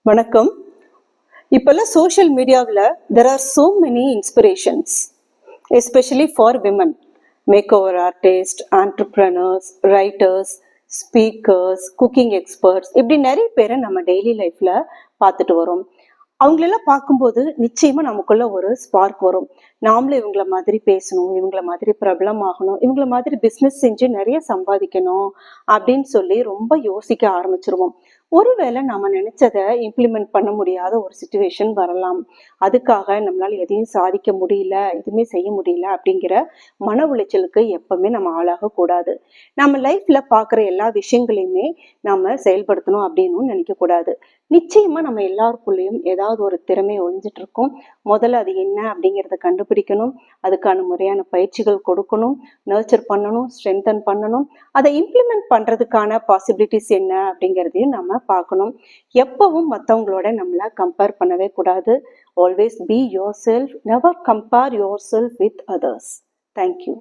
வணக்கம். இப்பெல்லாம் சோஷியல் மீடியாவில் there are so many inspirations, especially for women. Makeover artists, entrepreneurs, writers, speakers, cooking experts, இப்படி நிறைய பேரை நம்ம டெய்லி லைஃப்ல பார்த்துட்டு வரோம். அவங்களெல்லாம் பார்க்கும்போது நிச்சயமா நமக்குள்ள ஒரு ஸ்பார்க் வரும். நாமளும் இவங்கள மாதிரி பேசணும், இவங்கள மாதிரி பிரபலம் ஆகணும், இவங்கள மாதிரி பிஸ்னஸ் செஞ்சு நிறைய சம்பாதிக்கணும் அப்படின்னு சொல்லி ரொம்ப யோசிக்க ஆரம்பிச்சிருவோம். ஒருவேளை நம்ம நினைச்சதை இம்ப்ளிமெண்ட் பண்ண முடியாத ஒரு சுச்சுவேஷன் வரலாம். அதுக்காக நம்மளால எதையும் சாதிக்க முடியல, எதுவுமே செய்ய முடியல அப்படிங்கிற மன உளைச்சலுக்கு எப்பவுமே நம்ம ஆளாக கூடாது. நம்ம லைஃப்ல பாக்குற எல்லா விஷயங்களையுமே நாம செயல்படுத்தணும் அப்படின்னு நினைக்க கூடாது. நிச்சயமா நம்ம எல்லாருக்குள்ளேயும் ஏதாவது ஒரு திறமை ஒழிஞ்சிட்டு இருக்கும். முதல்ல அது என்ன அப்படிங்கிறத கண்டுபிடிக்கணும். அதுக்கான முறையான பயிற்சிகள் கொடுக்கணும், நர்ச்சர் பண்ணணும், ஸ்ட்ரென்தன் பண்ணணும். அதை இம்ப்ளிமெண்ட் பண்றதுக்கான பாசிபிலிட்டிஸ் என்ன அப்படிங்கிறதையும் நம்ம பார்க்கணும். எப்பவும் மற்றவங்களோட நம்மள கம்பேர் பண்ணவே கூடாது. Always be your self, never compare your self with others. Thank you.